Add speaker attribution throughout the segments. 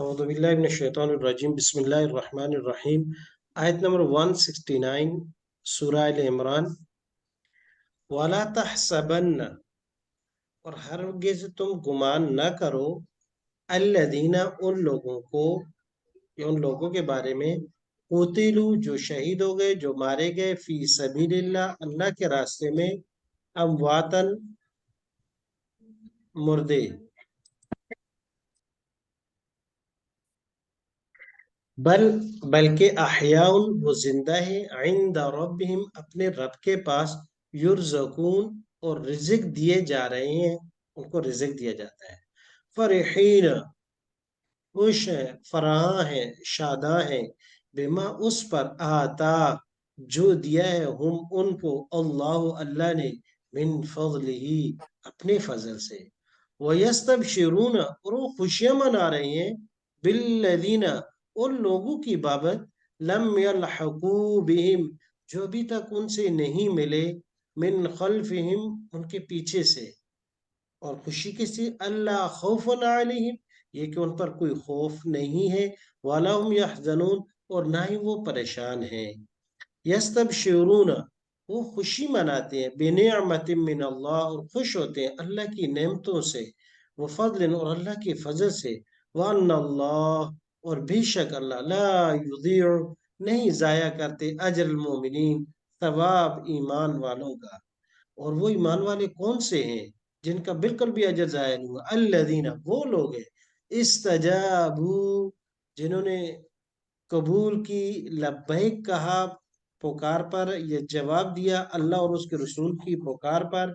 Speaker 1: اعوذ باللہ من الشیطان الرجیم بسم اللہ الرحمن الرحیم آیت نمبر 169 سورہ ال عمران وَلَا تَحْسَبَنَّ اور ہرگز تم گمان نہ کرو الذین ان لوگوں کو یا ان لوگوں کے بارے میں قتلوا جو شہید ہو گئے جو مارے گئے فی سبیل اللہ اللہ کے راستے میں امواتن مردے بلکہ احیاء وہ زندہ ہے عند ربہم اپنے رب کے پاس یرزقون اور رزق دیے جا رہے ہیں ان کو رزق دیا جاتا ہے فرحین خوش ہیں فراں ہیں شاداں ہیں بما اس پر آتا جو دیا ہے ہم ان کو اللہ نے من فضلہ اپنے فضل سے وَيَسْتَبْشِرُونَ اور وہ خوشیاں منا رہے ہیں بالذین ان لوگوں کی بابت لم یلحقوا بہم جو ابھی تک ان سے نہیں ملے من خلفہم ان کے پیچھے سے اور خوشی کسی اللہ خوف علیہم یہ کہ ان پر کوئی خوف نہیں ہے وَلَا هُمْ يَحْزَنُونَ اور نہ ہی وہ پریشان ہیں یستبشرون وہ خوشی مناتے ہیں بنعمت من اللہ اور خوش ہوتے ہیں اللہ کی نعمتوں سے وفضل اور اللہ کے فضل سے وَأَنَّ اللَّهَ اور بے شک اللہ لا یضیع نہیں ضائع کرتے اجر المومنین ثواب ایمان والوں کا اور وہ ایمان والے کون سے ہیں جن کا بالکل بھی اجر ضائع نہیں ہوا الذین وہ لوگ ہیں استجابوا جنہوں نے قبول کی لبیک کہا پکار پر یہ جواب دیا اللہ اور اس کے رسول کی پکار پر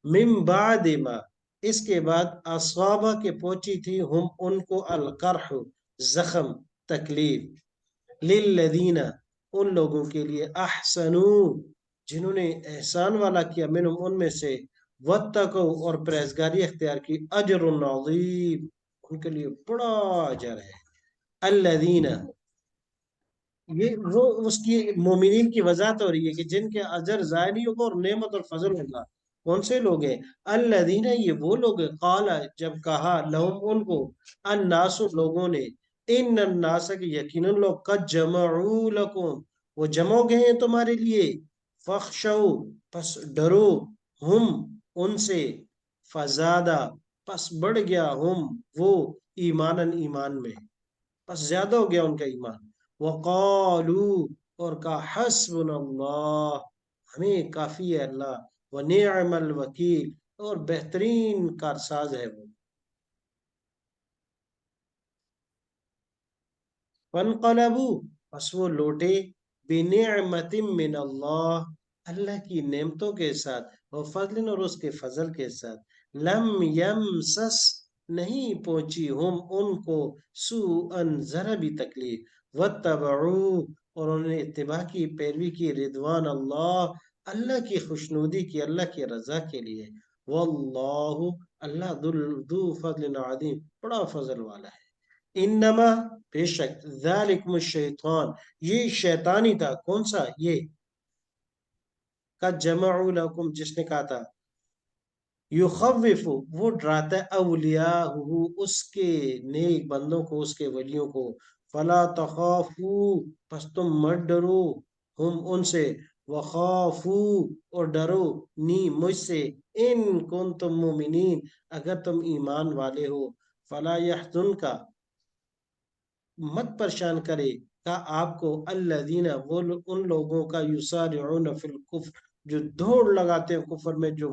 Speaker 1: من بعد ما اس کے بعد اصابہ کے پہنچی تھی ہم ان کو القرح زخم تکلیف للذین ان لوگوں کے لیے احسنوا جنہوں نے احسان والا کیا منہم ان میں سے واتقوا اور پرہیزگاری اختیار کی اجر عظیم ان کے لیے بڑا اجر ہے الذین یہ وہ اس کی مومنین کی وضاحت ہو رہی ہے کہ جن کے اجر ضائع نہیں ہوگا اور نعمت اور فضل ہوگا کون سے لوگ ہیں الذین یہ وہ لوگ قال جب کہا لہم ان کو الناس لوگوں نے ان الناس کہ یقینا لوگ قد جمعوا لکم وہ جمع گئے ہیں تمہارے لیے فخشو پس ڈرو ہم ان سے فزادہ پس بڑھ گیا ہم وہ ایمان میں پس زیادہ ہو گیا ان کا ایمان وقالو اور کہا حسبنا اللہ ہمیں کافی ہے اللہ ونعم الوکیل اور بہترین کارساز ہے وہ فانقلبوا پس وہ لوٹے بنعمت من اللہ اللہ کی نعمتوں کے ساتھ وفضل اور اس کے فضل کے ساتھ لم یمسس نہیں پہنچی ہم ان کو سوء ذرا بھی تکلیف واتبعوا اور انہوں نے اتباع کی پیروی کی رضوان اللہ اللہ کی خوشنودی کی اللہ کی رضا کے لیے واللہ اللہ ذو فضل عظیم بڑا فضل والا ہے انما بے شک ذالکم الشیطان یہ شیطانی تھا کون سا یہ کا جمع لکم جس نے کہا تھا یخوف وہ ڈراتا ہے اولیاء اس کے نیک بندوں کو اس کے ولیوں کو فلا تخافو پس تم مت ڈرو ہم ان سے وخافو اور ڈرو نی مجھ سے ان کنتم مومنین اگر تم ایمان والے ہو فلا یحزن کا مت پریشان کرے کا آپ کو الذین وہ ان لوگوں کا یسارعون فی الکفر جو دوڑ لگاتے ہیں کفر میں جو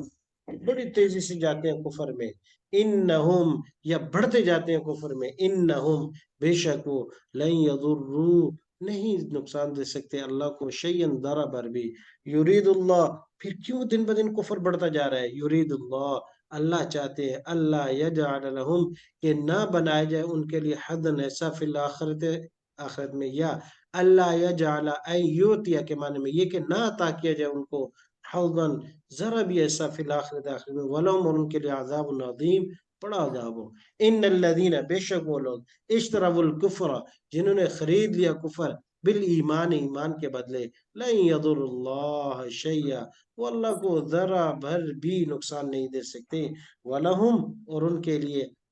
Speaker 1: بڑی تیزی سے جاتے ہیں کفر میں انہم یا بڑھتے جاتے ہیں کفر میں انہم بے شک وہ لن یضروا نہیں نقصان دے سکتے اللہ کو شیئن ذرا بر بھی یرید اللہ پھر کیوں دن بدن کفر بڑھتا جا رہا ہے یرید اللہ اللہ چاہتے ہیں اللہ یجعل لہم کہ نہ بنائے جائے ان کے لیے حدن ایسا فی آخرت میں یا اللہ یجعل ایوتیا کے معنی میں یہ کہ نہ عطا کیا جائے ان کو حوضن ذرا بھی ایسا فی آخرت میں ولہم اور ان کے لیے عذاب عظیم بڑا عذاب ہو ان الذین بے شک وہ لوگ اشتروا الکفر جنہوں نے خرید لیا کفر بالایمان ایمان کے بدلے لن یضر اللہ شیئا وہ اللہ کو ذرا بھر بھی نقصان نہیں دے سکتے وَلَهُمْ اور ان کے لیے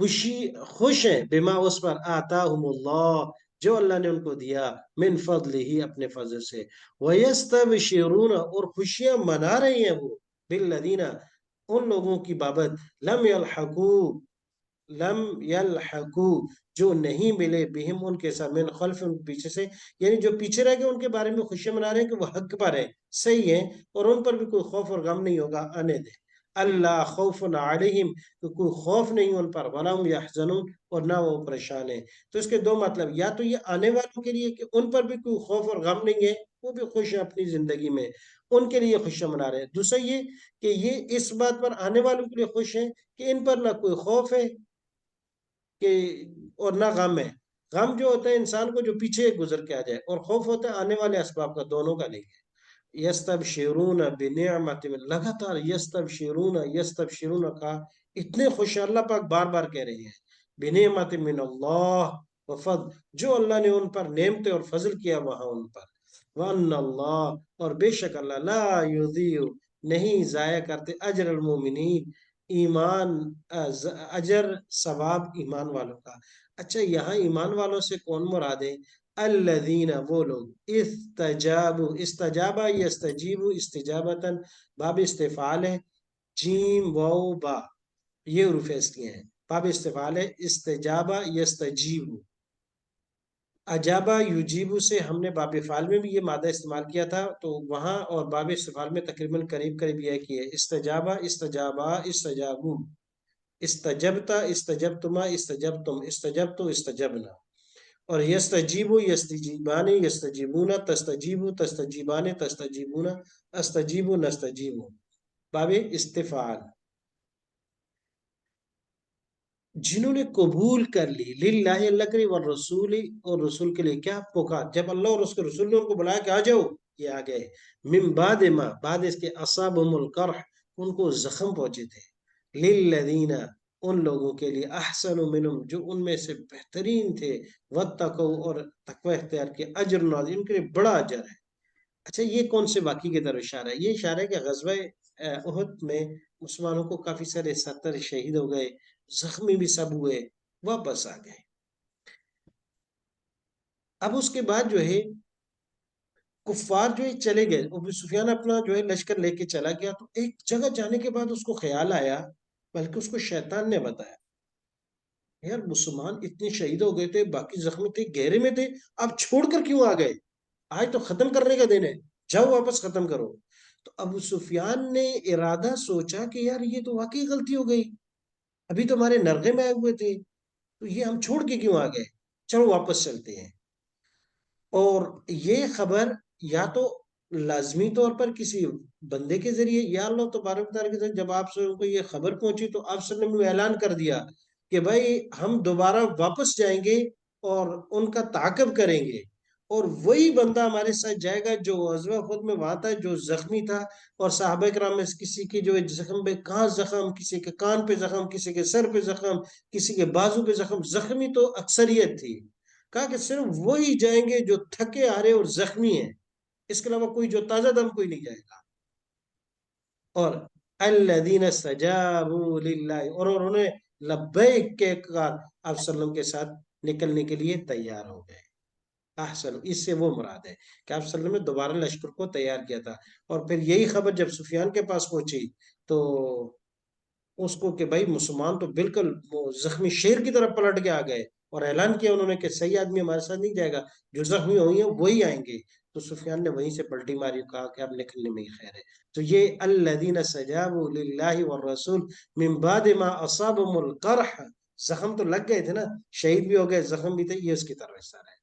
Speaker 1: خوش ہیں بما اس پر آتاہم اللہ جو اللہ نے ان کو دیا من فضل ہی اپنے فضل سے وَيَسْتَبْشِرُونَ اور خوشیاں منا رہے ہیں وہ بالذین ان لوگوں کی بابت لم یلحقو جو نہیں ملے بہم ان کے ساتھ من خلف ان پیچھے سے، یعنی جو پیچھے رہ گئے ان کے بارے میں خوشیاں منا رہے ہیں کہ وہ حق پر ہیں، صحیح ہیں، اور ان پر بھی کوئی خوف اور غم نہیں ہوگا، آنے دیں اللہ خوف علیہم کہ کوئی خوف نہیں ان پر ولا هم یحزنون اور نہ وہ پریشان ہیں۔ تو اس کے دو مطلب، یا تو یہ آنے والوں کے لیے کہ ان پر بھی کوئی خوف اور غم نہیں ہے، وہ بھی خوش ہیں اپنی زندگی میں، ان کے لیے خوشیاں منا رہے ہیں۔ دوسرا یہ کہ یہ اس بات پر آنے والوں کے لیے خوش ہیں کہ ان پر نہ کوئی خوف ہے کہ اور نہ غم ہے۔ غم جو ہوتا ہے انسان کو جو پیچھے گزر کے آ جائے، اور خوف ہوتا ہے آنے والے اسباب کا، دونوں کا نہیں ہے۔ یستبشرون بنعمت من، لگاتار یستبشرون یستبشرون کا اتنے خوش ہیں، اللہ پاک بار بار کہہ رہے ہیں بنعمت من اللہ وفضل، جو اللہ نے ان پر نعمت اور فضل کیا وہاں ان پر، وان اللہ اور بے شک اللہ لا یضیع نہیں ضائع کرتے اجر المومنین ایمان اجر ثواب ایمان والوں کا۔ اچھا یہاں ایمان والوں سے کون مراد ہے؟ الذین وہ لوگ استجابوا، استجابہ یستجیبوا استجابتاً باب استفعال ہے، جیم واو با یہ حروف اصلیاں ہیں، باب استفعال ہے، استجابہ یستجیبوا، اجابہ یجیبو سے ہم نے باب فعال میں بھی یہ مادہ استعمال کیا تھا، تو وہاں اور باب استفعال میں تقریباً قریب قریب یہ ہے استجابہ استجابہ استجابو، استجبتا استجبتما استجبتم استجبتو استجبنا، اور یستجیبو یستجیبانی یستجیبونا تستجیبو تستجیبانی تستجیبونا استجیبو نستجیبو، باب استفعال۔ جنہوں نے قبول کر لی للہ اللہ کے لیے والرسول اور رسول کے لیے، کیا پکار، جب اللہ اور اس کے رسول نے ان کو بلایا کہ آ جاؤ، یہ آ گئے، من بعد ما بعد اس کے اصابهم القرح ان کو زخم پہنچے تھے، للذین ان لوگوں کے لیے احسن منہم جو ان میں سے بہترین تھے، واتقوا اور تقوی اختیار کے اجر عظیم ان کے لیے بڑا اجر ہے۔ اچھا یہ کون سے واقعے کی طرف اشارہ ہے؟ یہ اشارہ ہے کہ غزوہ احد میں مسلمانوں کو کافی سارے 70 شہید ہو گئے، زخمی بھی سب ہوئے، واپس آ گئے۔ اب اس کے بعد جو ہے کفار جو ہے چلے گئے، ابو سفیان اپنا جو ہے لشکر لے کے چلا گیا، تو ایک جگہ جانے کے بعد اس کو خیال آیا، بلکہ اس کو شیطان نے بتایا، یار مسلمان اتنے شہید ہو گئے تھے، باقی زخمی تھے، گہرے میں تھے، اب چھوڑ کر کیوں آ گئے؟ آج تو ختم کرنے کا دن ہے، جاؤ واپس ختم کرو۔ تو ابو سفیان نے ارادہ سوچا کہ یار یہ تو واقعی غلطی ہو گئی، ابھی تو ہمارے نرغے میں آئے ہوئے تھے، تو یہ ہم چھوڑ کے کیوں آ گئے، چلو واپس چلتے ہیں۔ اور یہ خبر یا تو لازمی طور پر کسی بندے کے ذریعے، یا اللہ تبارک و تعالیٰ کے ذریعے، جب آپ سے کو یہ خبر پہنچی تو آپ صلی اللہ علیہ وسلم نے اعلان کر دیا کہ بھائی ہم دوبارہ واپس جائیں گے اور ان کا تعاقب کریں گے، اور وہی بندہ ہمارے ساتھ جائے گا جو غزوہ خود میں وہاں تھا، جو زخمی تھا، اور صحابہ کرام میں کسی کے جو زخم پہ کہاں زخم، کسی کے کان پہ زخم، کسی کے سر پہ زخم، کسی کے بازو پہ زخم، زخمی تو اکثریت تھی، کہا کہ صرف وہی جائیں گے جو تھکے ہارے اور زخمی ہیں، اس کے علاوہ کوئی جو تازہ دم کوئی نہیں جائے گا۔ اور الذین استجابوا للہ اور انہوں نے لبیک کے کہا، آپ صلی اللہ علیہ وسلم کے ساتھ نکلنے کے لیے تیار ہو گئے۔ احسن، اس سے وہ مراد ہے کہ آپ صلی اللہ علیہ وسلم نے دوبارہ لشکر کو تیار کیا تھا، اور پھر یہی خبر جب سفیان کے پاس پہنچی تو اس کو کہ بھائی مسلمان تو بالکل وہ زخمی شیر کی طرف پلٹ کے آ گئے، اور اعلان کیا انہوں نے کہ صحیح آدمی ہمارے ساتھ نہیں جائے گا، جو زخمی ہوئی ہیں وہی آئیں گے۔ تو سفیان نے وہیں سے پلٹی ماری، کہا کہ اب نکلنے میں ہی خیر ہے۔ تو یہ الذین استجابوا للہ والرسول من بعد ما اصابهم القرح، زخم تو لگ گئے تھے نا، شہید بھی ہو گئے، زخم بھی تھے، یہ اس کی طرف اشارہ ہے۔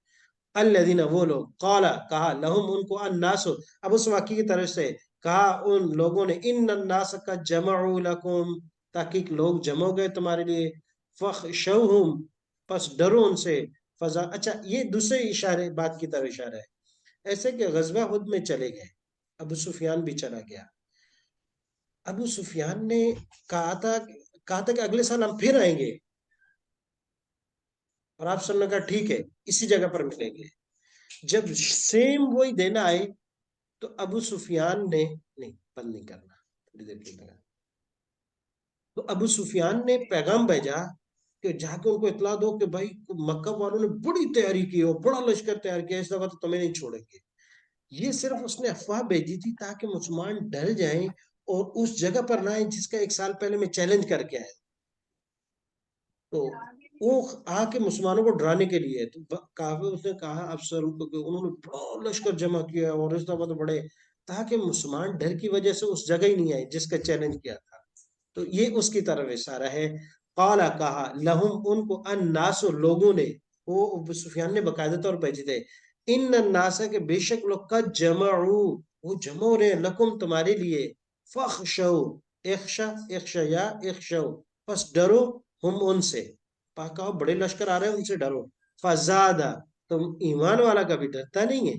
Speaker 1: الذین وہ لوگ قال کہا لہم ان کو الناس، اب اس واقعے کی طرف سے کہا ان لوگوں نے، ان الناس قد جمعوا لکم، تحقیق لوگ جمع ہو گئے تمہارے لیے، فخشوہم پس ڈرو ان سے، فضا۔ اچھا یہ دوسرے اشارے بات کی طرف اشارہ ہے، ایسے کہ غزوہ احد میں چلے گئے، ابو سفیان بھی چلا گیا، ابو سفیان نے کہا تھا کہ اگلے سال ہم پھر آئیں گے، اور آپ صلی اللہ علیہ وسلم نے کہا ٹھیک ہے اسی جگہ پر ملیں گے۔ جب سیم وہی دینا آئے تو ابو سفیان نے نہیں، بند نہیں کرنا، تھوڑی دیر کے لیے، تو ابو سفیان نے پیغام بھیجا کہ جا کے ان کو اطلاع دو کہ بھائی مکہ والوں نے بڑی تیاری کی اور بڑا لشکر تیار کیا، اس دفعہ تو تمہیں نہیں چھوڑیں گے۔ یہ صرف اس نے افواہ بھیجی تھی تاکہ مسلمان ڈر جائیں اور اس جگہ پر نہ آئیں جس کا 1 سال پہلے میں چیلنج کر کے آئے۔ تو وہ آ کے مسلمانوں کو ڈرانے کے لیے، تو کافی اس نے کہا افسر کو کہ انہوں نے بڑا لشکر جمع کیا اور اس دفعہ تو بڑے، تاکہ مسلمان ڈر کی وجہ سے اس جگہ ہی نہیں آئے جس کا چیلنج کیا تھا۔ تو یہ اس کی طرف اشارہ ہے۔ قالا کہا لہم ان کو الناس لوگوں نے، وہ ابو سفیان نے باقاعدہ طور بھیجے تھے، ان الناس کے بے شک لوگ قد جمعوا، وہ جمع ہو رہے ہیں، لکم تمہارے لیے، فخشو، اخشا اخشا یا اخشو، پس ڈرو، ہم ان سے، پاکاؤ بڑے لشکر آ رہے ہیں ان سے ڈرو، فزادہ، تم ایمان والا کبھی ڈرتا نہیں ہے،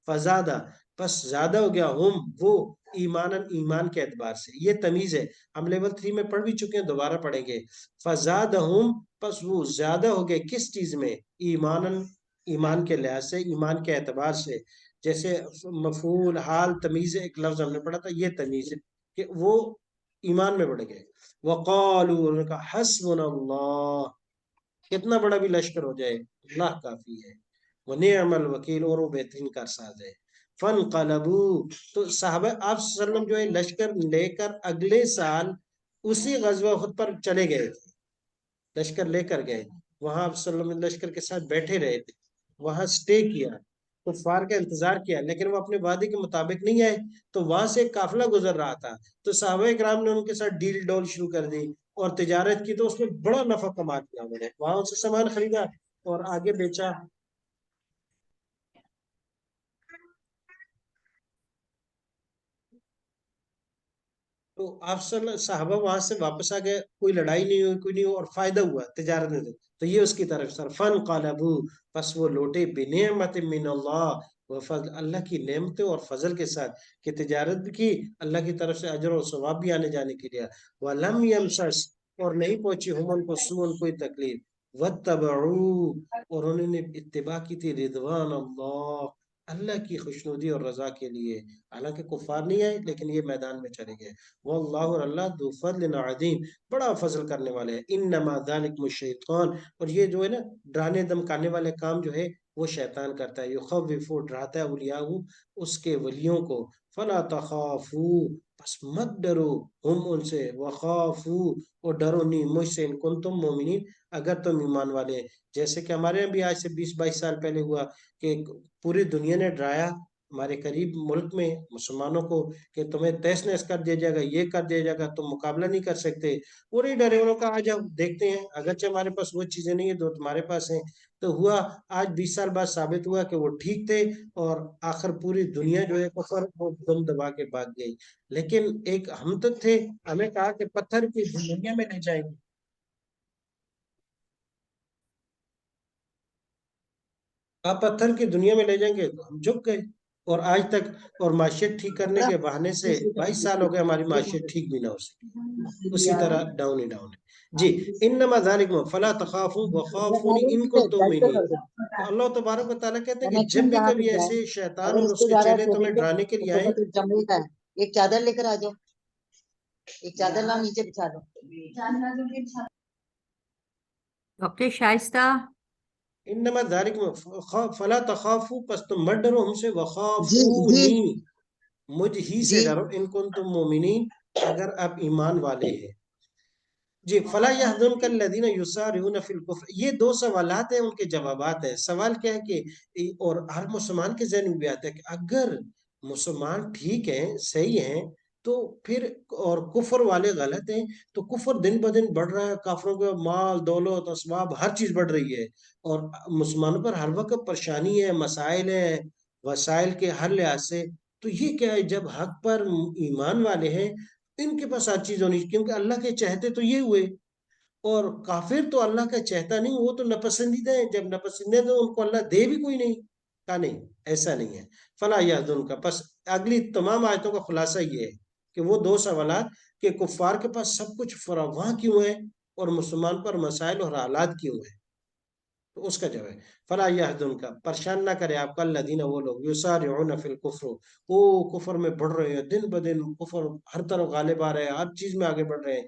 Speaker 1: فزادہ، پس زیادہ ہو گیا، ہم وہ، ایمان ایمان کے اعتبار سے، یہ تمیز ہے، ہم لیول 3 میں پڑھ بھی چکے ہیں، دوبارہ پڑھیں گے، فزادہم، پس وہ زیادہ ہو گئے کس چیز میں، ایمان، ایمان کے لحاظ سے، ایمان کے اعتبار سے، جیسے مفعول حال تمیز ایک لفظ ہم نے پڑھا تھا، یہ تمیز ہے کہ وہ ایمان میں بڑھ گئے۔ وقالوا، انہوں نے کہا حسبنا اللہ، کتنا بڑا بھی لشکر ہو جائے اللہ کافی ہے، ونعم الوکیل، اور وہ بہترین کارساز ہے۔ فانقلبوا، تو صحابہ آپ صلی اللہ علیہ وسلم جو ہے لشکر لے کر اگلے سال اسی غزوہ خود پر چلے گئے تھے، لشکر لے کر گئے، وہاں آپ صلی اللہ علیہ وسلم لشکر کے ساتھ بیٹھے رہے تھے، وہاں سٹے کیا، کفار کا انتظار کیا، لیکن وہ اپنے وعدے کے مطابق نہیں آئے، تو وہاں سے ایک قافلہ گزر رہا تھا، تو صحابہ کرام نے ان کے ساتھ ڈیل ڈول شروع کر دی اور تجارت کی، تو اس میں بڑا نفع کما دیا انہوں نے، وہاں ان سے سامان خریدا اور آگے بیچا۔ تو آپ صحابہ وہاں سے واپس آ گئے، کوئی لڑائی نہیں ہوئی، کوئی نہیں ہوا، اور فائدہ ہوا تجارت میں، تو یہ اس کی طرف سر فن قالبو، پس وہ لوٹے بنعمت من اللہ، وہ فضل اللہ کی نعمتوں اور فضل کے ساتھ، کہ تجارت بھی کی، اللہ کی طرف سے اجر و ثواب بھی آنے جانے کے لیے، ولم یمسس، اور نہیں پہنچی ہم ان کو سون کوئی تکلیف، واتبعوا، اور انہوں نے اتباع کی تھی رضوان اللہ، اللہ کی خوشنودی اور رضا کے لیے، حالانکہ کفار نہیں آئے لیکن یہ میدان میں چلے گئے۔ واللہ، اور اللہ ذو فضل عظیم، بڑا فضل کرنے والے ہیں، انما ذالکم الشیطان، اور یہ جو ہے نا ڈرانے دمکانے والے کام جو ہے وہ شیطان کرتا ہے، یخوف، ڈراتا ہے، اولیاء اس کے ولیوں کو، فلا تخافو، پس مت ڈرو، ہم ان سے، وخافو، اور ڈرو نہیں مجھ سے، ان کنتم مومنین، اگر تم ایمان والے ہیں، جیسے کہ ہمارے یہاں بھی آج سے 20-22 سال پہلے ہوا کہ پوری دنیا نے ڈرایا ہمارے قریب ملک میں مسلمانوں کو کہ تمہیں تیس نیس کر دیا جائے گا، یہ کر دیا جائے گا، تم مقابلہ نہیں کر سکتے، وہ نہیں ڈرے، انہوں نے کہا آج ہم دیکھتے ہیں، اگرچہ ہمارے پاس وہ چیزیں نہیں ہیں جو تمہارے پاس ہیں، تو ہوا آج 20 سال بعد ثابت ہوا کہ وہ ٹھیک تھے، اور آخر پوری دنیا جو ہے کفر وہ دم دبا کے بھاگ گئی، لیکن ایک ہم تو تھے، ہمیں کہا کہ پتھر کی دنیا میں لے جائیں گے، آپ پتھر کی دنیا میں لے جائیں گے، تو ہم جھک گئے، اور آج تک، اور معیشت ٹھیک کرنے کے بہانے سے 22 سال ہو گئے ہماری معیشت ٹھیک بھی نہ ہو سکی، اسی طرح ڈاؤن ہی ڈاؤن ہے جی۔ انما ذالکم فلا تخافوا وخافونی ان کنتم مؤمنین، تو اللہ تبارک و تعالیٰ کہتے ہیں کہ جب
Speaker 2: کنیکشن
Speaker 1: بھی
Speaker 2: جہاں پہ
Speaker 1: کبھی
Speaker 2: جائے،
Speaker 1: ایسے شیطان
Speaker 2: اگر
Speaker 1: اور
Speaker 2: اس
Speaker 1: اس
Speaker 2: پہ
Speaker 1: کے
Speaker 2: جا رہا
Speaker 1: چیلے
Speaker 2: ہے
Speaker 1: تمہیں
Speaker 2: ٹوپی پہ،
Speaker 1: ڈرانے کے
Speaker 2: تو
Speaker 1: لیے آئیں،
Speaker 2: اوپر چمڑے کا ہے، ایک چادر لے کر آ جاؤ، ایک چادر لاؤ نیچے بچھا دو۔
Speaker 3: ڈاکٹر شائستہ،
Speaker 1: انما ذالکم فلا تخافوا، پس تم مت ڈرو ہم سے،
Speaker 2: جی جی
Speaker 1: وخافونی، مجھ ہی سے
Speaker 2: جی
Speaker 1: ڈرو، ان کنتم مومنین، اگر آپ ایمان والے ہیں جی۔ فلا يحزنك الذين يسارعون في الكفر، یہ دو سوالات ہیں، ان کے جوابات ہیں۔ سوال کیا ہے کہ، اور ہر مسلمان کے ذہن میں بھی آتا ہے کہ اگر مسلمان ٹھیک ہیں، صحیح ہیں، تو پھر، اور کفر والے غلط ہیں، تو کفر دن بدن بڑھ رہا ہے، کافروں کے مال دولت اسباب ہر چیز بڑھ رہی ہے، اور مسلمانوں پر ہر وقت پریشانی ہے، مسائل ہیں، وسائل کے ہر لحاظ سے، تو یہ کیا ہے، جب حق پر ایمان والے ہیں ان کے پاس ہر چیز ہونی، کیونکہ اللہ کے چہتے تو یہ ہوئے، اور کافر تو اللہ کا چہتا نہیں، وہ تو ناپسندیدہ ہیں، جب ناپسندیدہ تو ان کو اللہ دے بھی کوئی نہیں، کہا نہیں، ایسا نہیں ہے، فلا یحزن کا، پس اگلی تمام آیتوں کا خلاصہ یہ ہے کہ وہ دو سوالات، کہ کفار کے پاس سب کچھ فراواں کیوں ہے اور مسلمان پر مسائل اور حالات کیوں ہیں، تو اس کا جواب ہے فلا یحزن کا، پریشان نہ کرے آپ کا الذین، وہ لوگ یسارعون فی الکفر، وہ کفر میں بڑھ رہے ہیں، دن بدن کفر ہر طرف غالب آ رہے ہیں، ہر چیز میں آگے بڑھ رہے ہیں،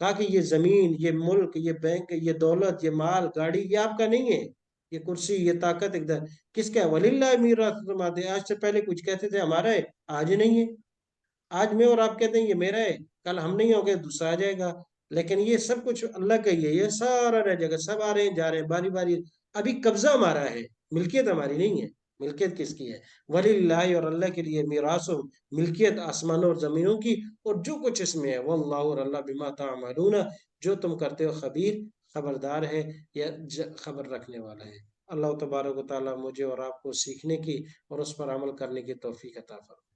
Speaker 1: کہا کہ یہ زمین، یہ ملک، یہ بینک، یہ دولت، یہ مال، گاڑی، یہ آپ کا نہیں ہے، یہ کرسی، یہ طاقت اقتدار کس کا ہے؟ وَلِلَّهِ مِيرَاثُ السَّمَاوَاتِ، آج سے پہلے کچھ کہتے تھے ہمارا ہے، آج نہیں ہے۔ آج میں اور آپ کہتے ہیں یہ میرا ہے، کل ہم نہیں ہوں گے دوسرا آ جائے گا، لیکن یہ سب کچھ اللہ کا ہی ہے، یہ سارا رہ جائے گا، سب آ رہے ہیں جا رہے ہیں باری باری، ابھی قبضہ ہمارا ہے، ملکیت ہماری نہیں ہے۔ ملکیت کس کی ہے؟ وَلِلَّهِ، اور اللہ کے لیے، میراث، ملکیت آسمانوں اور زمینوں کی اور جو کچھ اس میں ہے، واللہ، اور اللہ بما تعملون، جو تم کرتے ہو، خبیر، خبردار ہے یا خبر رکھنے والا ہے۔ اللہ تبارک و تعالیٰ مجھے اور آپ کو سیکھنے کی اور اس پر عمل کرنے کی توفیق عطا فرمائے۔